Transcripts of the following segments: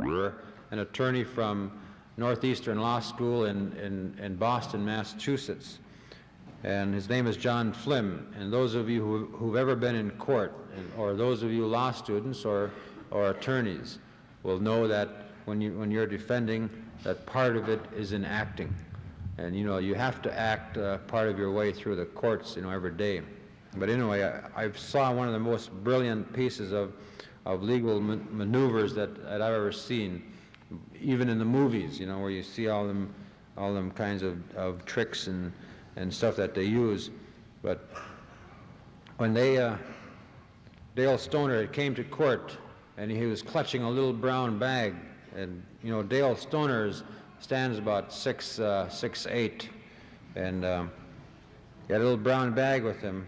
an attorney from Northeastern Law School in Boston, Massachusetts. And his name is John Flynn. And those of you who've ever been in court, or those of you law students or attorneys, will know that when you're defending, that part of it is in acting. And you have to act part of your way through the courts every day. But anyway, I saw one of the most brilliant pieces of legal maneuvers that I've ever seen, even in the movies, where you see all them kinds of tricks and stuff that they use. But when Dale Stoner came to court, and he was clutching a little brown bag, and Dale Stoner stands about 6'8", and he had a little brown bag with him,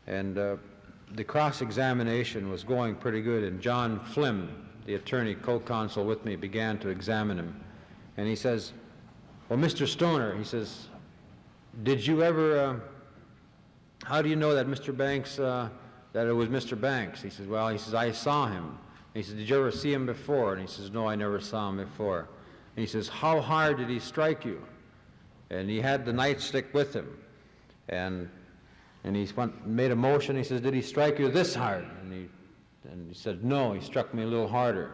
and the cross-examination was going pretty good, and John Flynn, the attorney co-counsel with me, began to examine him, and he says, "Well, Mr. Stoner," he says, "did you ever, how do you know that Mr. Banks, that it was Mr. Banks?" He says, "Well," he says, "I saw him." He says, "Did you ever see him before?" And he says, "No, I never saw him before." And he says, "How hard did he strike you?" And he had the nightstick with him. And he made a motion. He says, "Did he strike you this hard?" And he said, "No, he struck me a little harder."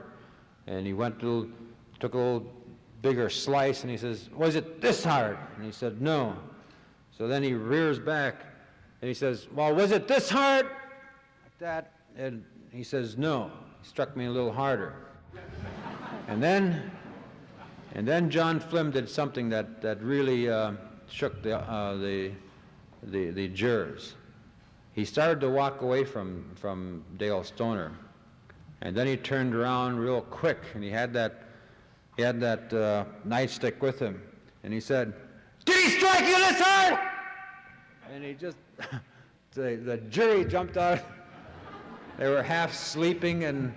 And he took a little bigger slice, and he says, "Was it this hard?" And he said, "No." So then he rears back, and he says, "Well, was it this hard?" Like that. And he says, "No, he struck me a little harder." And then John Flynn did something that really shook the jurors. He started to walk away from Dale Stoner, and then he turned around real quick, and he had that nightstick with him, and he said, "Did he strike you this hard?" And he just the jury jumped out. They were half sleeping and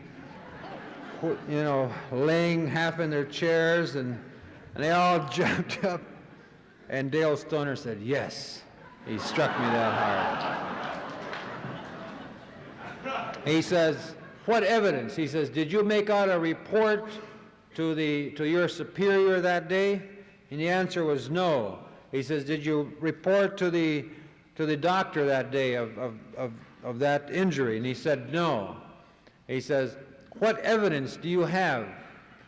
laying half in their chairs, and they all jumped up, and Dale Stoner said, "Yes, he struck me that hard." He says, "What evidence?" He says, "Did you make out a report to your superior that day?" And the answer was no. He says, "Did you report to the doctor that day of that injury?" And he said, "No." He says, "What evidence do you have?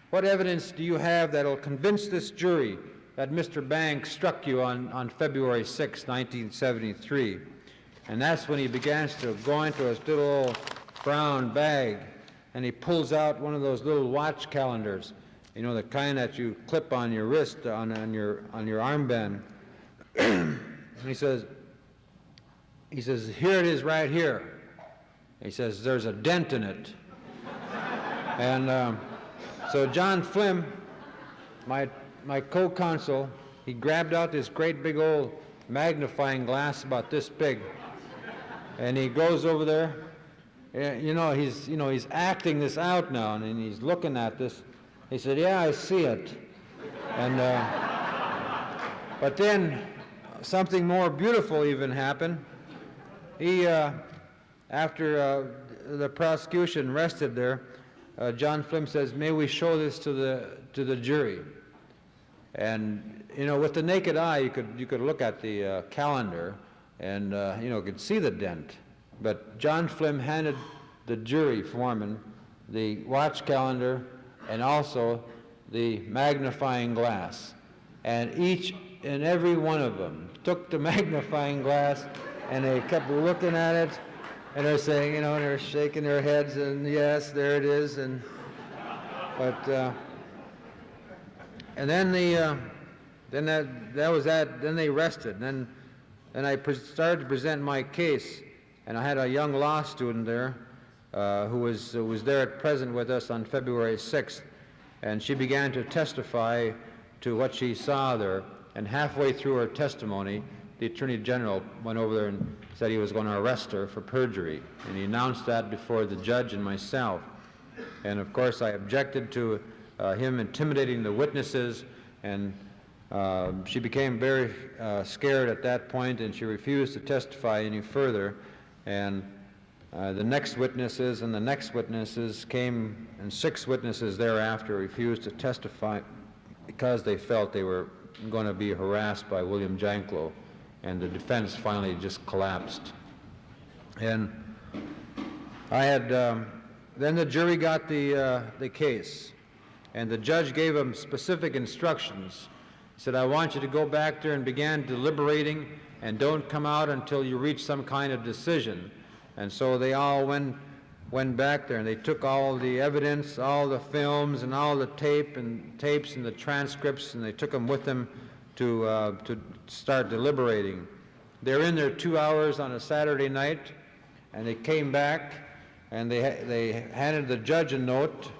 What evidence do you have that'll convince this jury that Mr. Banks struck you on February 6, 1973? And that's when he begins to go into his little brown bag, and he pulls out one of those little watch calendars, the kind that you clip on your wrist, on your armband. He says, "Here it is right here." He says, "There's a dent in it." And so John Flynn, my co-counsel, he grabbed out this great big old magnifying glass about this big, and he goes over there. He's acting this out now, and he's looking at this. He said, "Yeah, I see it." And but then something more beautiful even happened. He, after the prosecution rested there, John Flynn says, "May we show this to the jury?" And with the naked eye, you could look at the calendar, and could see the dent. But John Flynn handed the jury foreman the watch calendar and also the magnifying glass, and each and every one of them took the magnifying glass, and they kept looking at it. And they're saying, and they're shaking their heads, and yes, there it is. And then that was that. Then they rested. Then I started to present my case, and I had a young law student there who was there at present with us on February 6th, and she began to testify to what she saw there. And halfway through her testimony, the Attorney General went over there and said he was going to arrest her for perjury, and he announced that before the judge and myself. And of course I objected to him intimidating the witnesses, and she became very scared at that point, and she refused to testify any further. And The next witnesses and the next witnesses came, and 6 witnesses thereafter refused to testify because they felt they were going to be harassed by William Janklow, and the defense finally just collapsed. And I had, then the jury got the case, and the judge gave them specific instructions. He said, I want you to go back there and begin deliberating, and don't come out until you reach some kind of decision. And so they all went back there, and they took all the evidence, all the films, and all the tapes and the transcripts, and they took them with them to start deliberating. They're in there 2 hours on a Saturday night, and they came back, and they handed the judge a note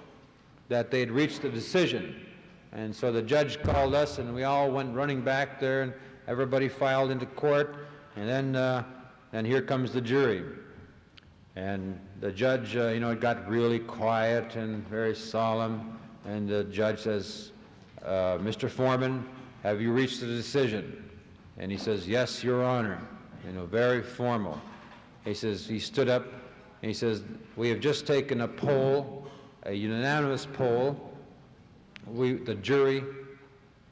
that they'd reached a decision. And so the judge called us, and we all went running back there, and everybody filed into court, and then here comes the jury. And the judge, it got really quiet and very solemn, and the judge says, Mr. Foreman, have you reached a decision? And he says, yes, Your Honor, very formal. He says, he stood up, and he says, we have just taken a poll, a unanimous poll. The jury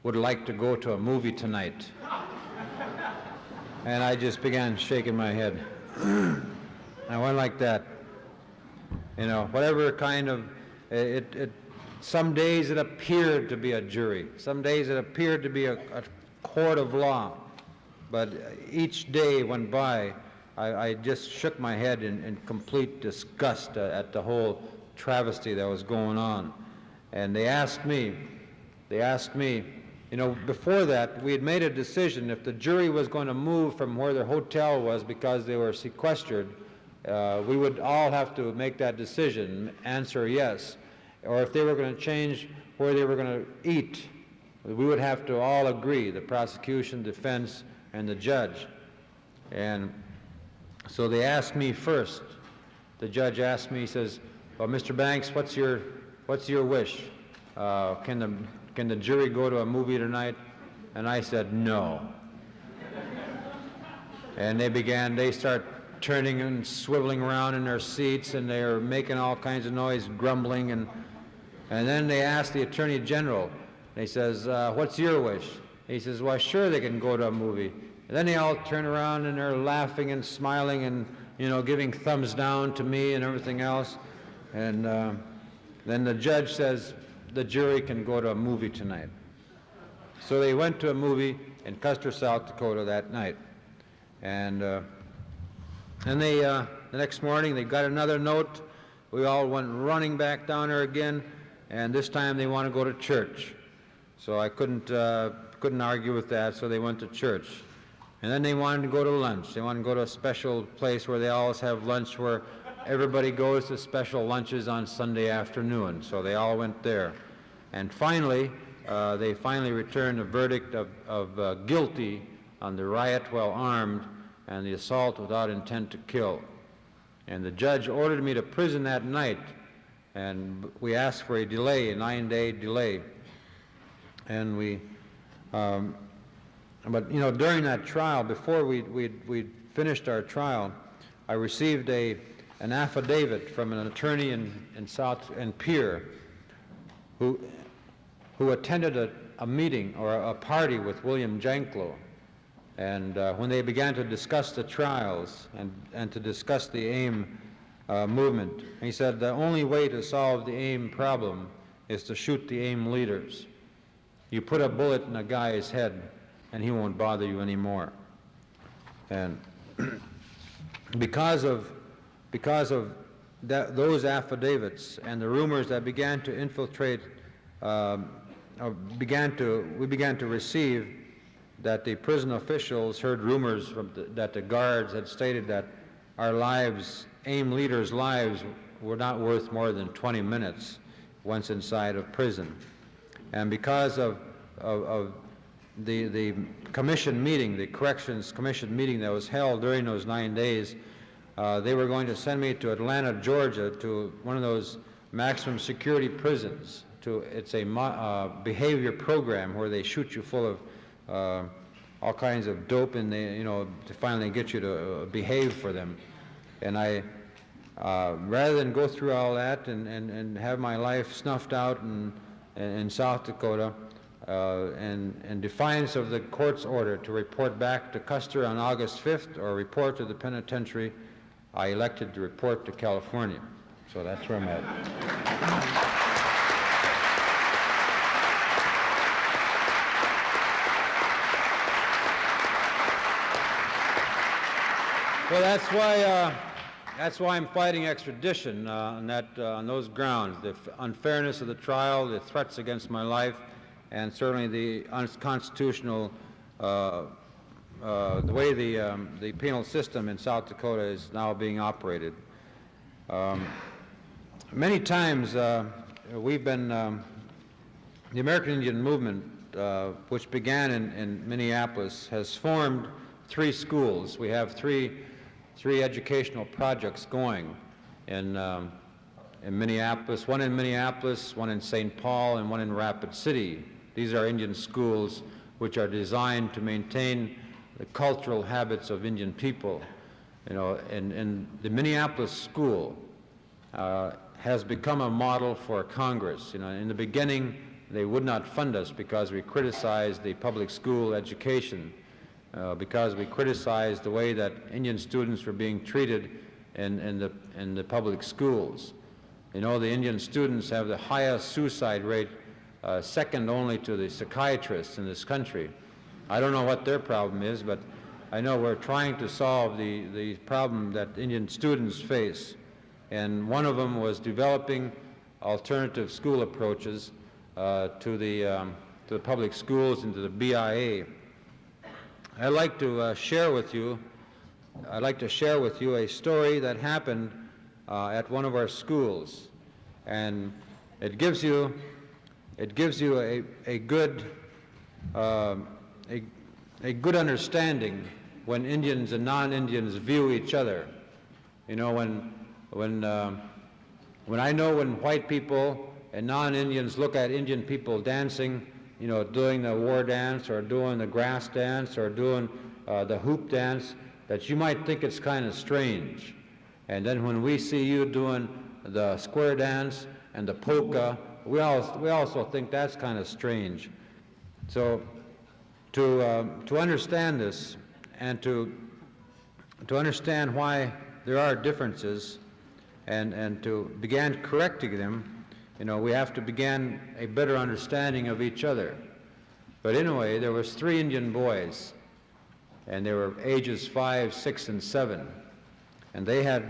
would like to go to a movie tonight. And I just began shaking my head. I went like that. Whatever kind of, some days it appeared to be a jury. Some days it appeared to be a court of law. But each day went by, I just shook my head in complete disgust at the whole travesty that was going on. And they asked me, before that, we had made a decision. If the jury was going to move from where their hotel was because they were sequestered, we would all have to make that decision, answer yes. Or if they were going to change where they were going to eat, we would have to all agree, the prosecution, defense, and the judge. And so they asked me first. The judge asked me, he says, well, Mr. Banks, what's your wish? Can the jury go to a movie tonight? And I said, no. And they start turning and swiveling around in their seats, and they're making all kinds of noise, grumbling, and then they asked the Attorney General. He says, what's your wish? He says, well, sure, they can go to a movie. And then they all turn around, and they're laughing and smiling and, giving thumbs down to me and everything else. And then the judge says, the jury can go to a movie tonight. So they went to a movie in Custer, South Dakota that night. And they, the next morning, they got another note. We all went running back down there again, and this time they want to go to church. So I couldn't argue with that, so they went to church. And then they wanted to go to lunch. They wanted to go to a special place where they always have lunch, where everybody goes to special lunches on Sunday afternoon. So they all went there. And finally, they returned a verdict of guilty on the riot while armed and the assault without intent to kill. And the judge ordered me to prison that night, and we asked for a delay, a 9-day delay. And but during that trial, before we finished our trial, I received an affidavit from an attorney in Pierre, who attended a meeting or a party with William Janklow. And when they began to discuss the trials and to discuss the AIM movement, he said the only way to solve the AIM problem is to shoot the AIM leaders. You put a bullet in a guy's head, and he won't bother you anymore. And because of those affidavits and the rumors that began to infiltrate, we began to receive that the prison officials heard rumors that the guards had stated that our lives, AIM leaders' lives, were not worth more than 20 minutes once inside of prison. And because of the commission meeting, the corrections commission meeting that was held during those 9 days, they were going to send me to Atlanta, Georgia, to one of those maximum security prisons. It's a behavior program where they shoot you full of all kinds of dope, and to finally get you to behave for them. And Rather than go through all that and have my life snuffed out in South Dakota, in defiance of the court's order to report back to Custer on August 5th or report to the penitentiary, I elected to report to California. So that's where I'm at. Well, that's why I'm fighting extradition on those grounds: the unfairness of the trial, the threats against my life, and certainly the unconstitutional the way the penal system in South Dakota is now being operated. Many times we've been the American Indian movement, which began in Minneapolis, has formed 3 schools. We have three educational projects going in Minneapolis, one in St. Paul, and one in Rapid City. These are Indian schools which are designed to maintain the cultural habits of Indian people. You know, and the Minneapolis school has become a model for Congress. You know, in the beginning, they would not fund us because we criticized the public school education, because we criticized the way that Indian students were being treated in the public schools. You know, the Indian students have the highest suicide rate, second only to the psychiatrists in this country. I don't know what their problem is, but I know we're trying to solve the problem that Indian students face. And one of them was developing alternative school approaches to the public schools and to the BIA. I'd like to share with you a story that happened at one of our schools, and it gives you a good understanding when Indians and non-Indians view each other. You know, when I know when white people and non-Indians look at Indian people dancing, you know, doing the war dance or doing the grass dance or doing the hoop dance, that you might think it's kind of strange. And then when we see you doing the square dance and the polka, we also think that's kind of strange. So to understand this and to understand why there are differences and to begin correcting them, you know, we have to begin a better understanding of each other. But anyway, there was 3 Indian boys, and they were ages 5, 6, and 7, and they had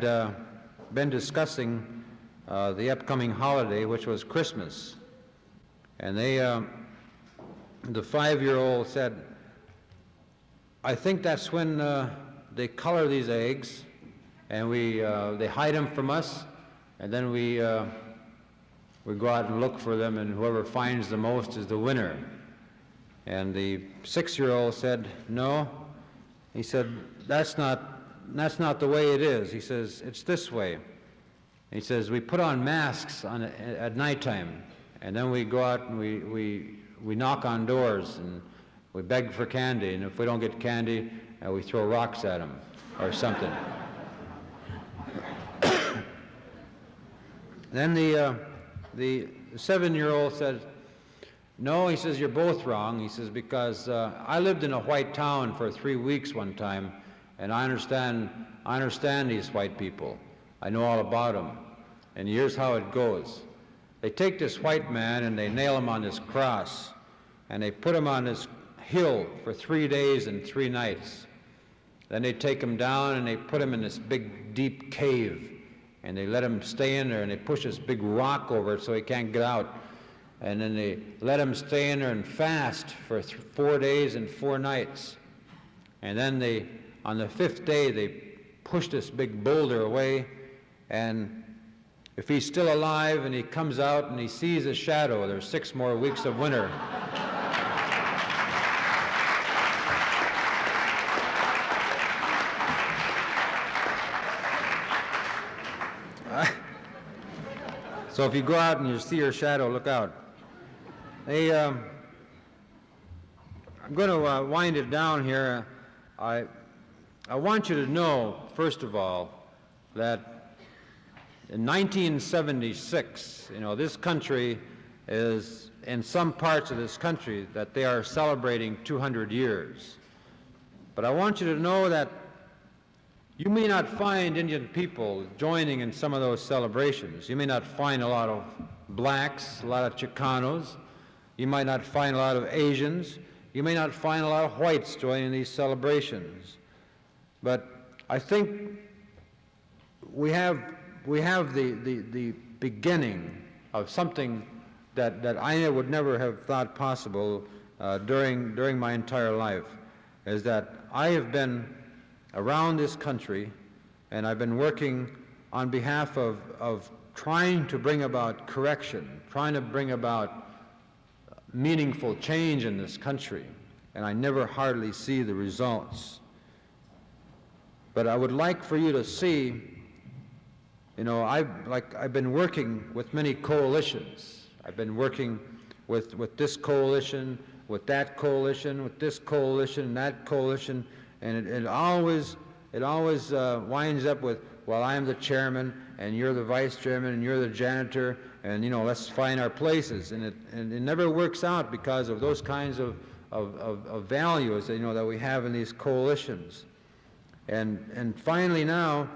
been discussing the upcoming holiday, which was Christmas. And they, the 5-year-old said, "I think that's when they color these eggs, and they hide them from us, and then we go out and look for them, and whoever finds the most is the winner." And the 6-year-old said, "No." He said, that's not the way it is." He says, "It's this way." He says, "We put on masks at nighttime, and then we go out and we knock on doors and we beg for candy, and if we don't get candy, we throw rocks at them or something." Then the 7-year-old said, "No," he says, "you're both wrong." He says, "Because I lived in a white town for 3 weeks one time, and I understand these white people. I know all about them. And here's how it goes. They take this white man and they nail him on this cross, and they put him on this hill for 3 days and 3 nights. Then they take him down and they put him in this big, deep cave, and they let him stay in there, and they push this big rock over it so he can't get out. And then they let him stay in there and fast for 4 days and 4 nights. And then on the 5th day, they push this big boulder away, and if he's still alive and he comes out and he sees a shadow, there's 6 more weeks of winter." So if you go out and you see your shadow, look out. I'm going to wind it down here. I want you to know, first of all, that in 1976, this country is, in some parts of this country, that they are celebrating 200 years. But I want you to know that you may not find Indian people joining in some of those celebrations. You may not find a lot of blacks, a lot of Chicanos. You might not find a lot of Asians. You may not find a lot of whites joining these celebrations. But I think we have the beginning of something that I would never have thought possible during my entire life, is that I have been around this country and I've been working on behalf of trying to bring about correction, trying to bring about meaningful change in this country, and I never hardly see the results. But I would like for you to see, I've been working with many coalitions. I've been working with this coalition, with that coalition, with this coalition, and that coalition, and it always winds up with, well, I'm the chairman, and you're the vice chairman, and you're the janitor, and let's find our places. And it never works out because of those kinds of values that we have in these coalitions. And finally now,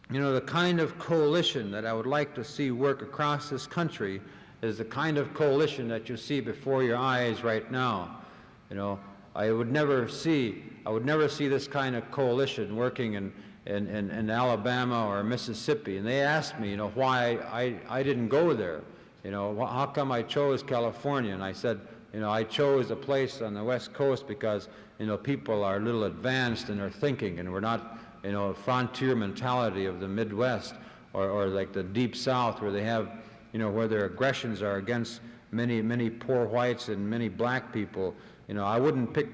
the kind of coalition that I would like to see work across this country is the kind of coalition that you see before your eyes right now. I would never see this kind of coalition working in Alabama or Mississippi. And they asked me, why I didn't go there. How come I chose California? And I said, I chose a place on the West Coast because, people are a little advanced in their thinking, and we're not, frontier mentality of the Midwest or like the Deep South where they have, where their aggressions are against many poor whites and many black people. I wouldn't pick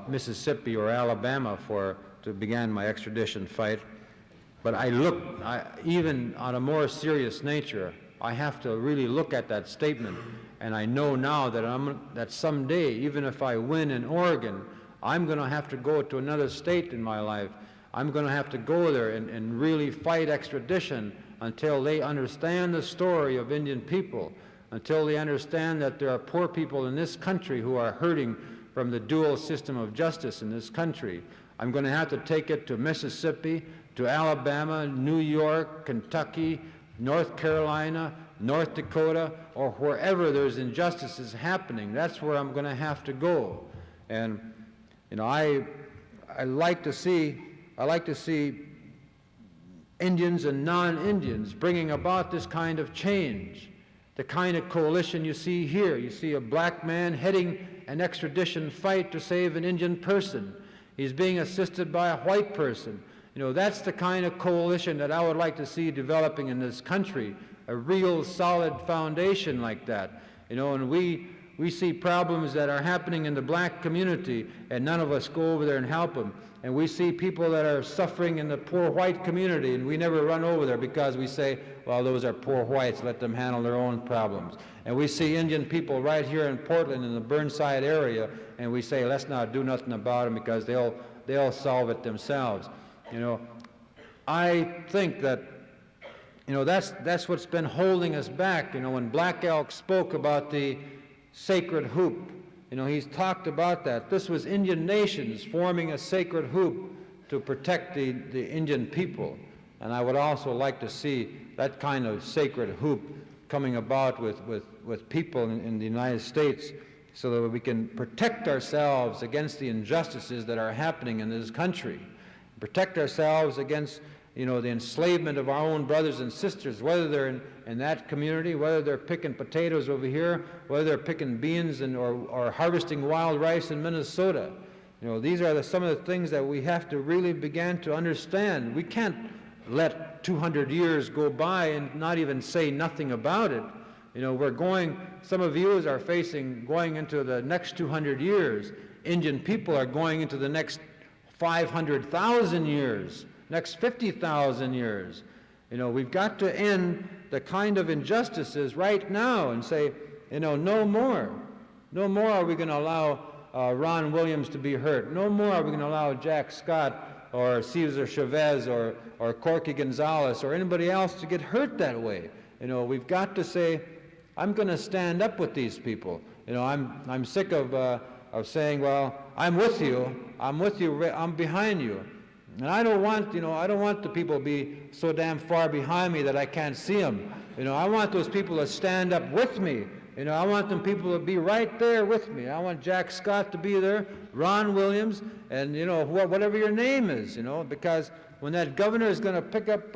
Mississippi or Alabama to begin my extradition fight. But even on a more serious nature, I have to really look at that statement, and I know now that someday, even if I win in Oregon, I'm going to have to go to another state in my life. I'm going to have to go there and really fight extradition until they understand the story of Indian people, until they understand that there are poor people in this country who are hurting from the dual system of justice in this country. I'm going to have to take it to Mississippi, to Alabama, New York, Kentucky, North Carolina, North Dakota, or wherever there's injustices happening. That's where I'm going to have to go. And I like to see Indians and non-Indians bringing about this kind of change, the kind of coalition you see here. You see a black man heading an extradition fight to save an Indian person. He's being assisted by a white person. That's the kind of coalition that I would like to see developing in this country, a real solid foundation like that. And we see problems that are happening in the black community, and none of us go over there and help them. And we see people that are suffering in the poor white community, and we never run over there because we say, well, those are poor whites, let them handle their own problems. And we see Indian people right here in Portland in the Burnside area, and we say, let's not do nothing about them because they'll solve it themselves. I think that that's what's been holding us back. When Black Elk spoke about the sacred hoop, he's talked about that. This was Indian nations forming a sacred hoop to protect the Indian people. And I would also like to see that kind of sacred hoop coming about with people in the United States so that we can protect ourselves against the injustices that are happening in this country. Protect ourselves against the enslavement of our own brothers and sisters, whether they're in that community, whether they're picking potatoes over here, whether they're picking beans or harvesting wild rice in Minnesota. These are some of the things that we have to really begin to understand. We can't let 200 years go by and not even say nothing about it. Some of you are going into the next 200 years. Indian people are going into the next 500,000 years, next 50,000 years. We've got to end the kind of injustices right now and say, no more. No more are we going to allow Ron Williams to be hurt. No more are we going to allow Jack Scott or Cesar Chavez or Corky Gonzalez or anybody else to get hurt that way. You know, we've got to say, I'm going to stand up with these people. You know, I'm sick of saying, well, I'm with you, I'm behind you. And I don't want, you know, I don't want the people to be so damn far behind me that I can't see them. You know, I want those people to stand up with me. You know, I want them people to be right there with me. I want Jack Scott to be there, Ron Williams, and, you know, whatever your name is, you know, because when that governor is going to pick up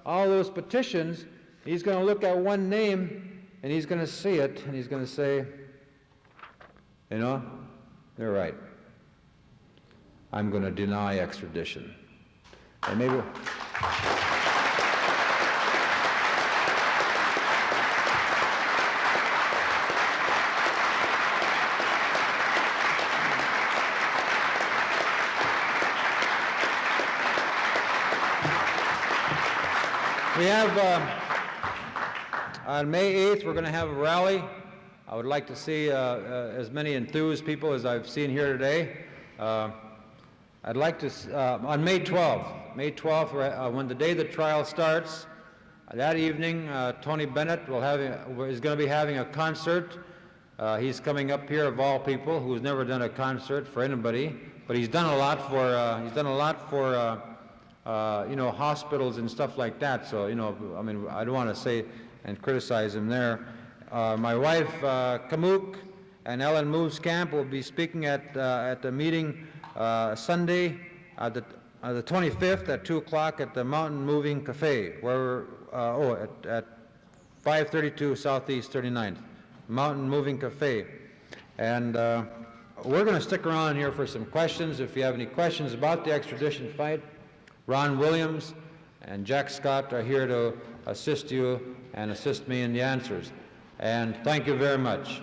all those petitions, he's going to look at one name and he's going to see it and he's going to say, you know, they're right. I'm going to deny extradition. And maybe... We have, on May 8th, we're going to have a rally. I would like to see as many enthused people as I've seen here today. I'd like to, on May 12th, when the day the trial starts, that evening, Tony Bennett is going to be having a concert. He's coming up here, of all people, who's never done a concert for anybody, but he's done a lot for you know, hospitals and stuff like that. So, you know, I mean, I don't want to say and criticize him there. My wife, Kamuk, and Ellen Mooskamp will be speaking at the meeting Sunday, the 25th at 2 o'clock at the Mountain Moving Cafe, where at 532 Southeast 39th, Mountain Moving Cafe. And we're going to stick around here for some questions. If you have any questions about the extradition fight, Ron Williams and Jack Scott are here to assist you and assist me in the answers. And thank you very much.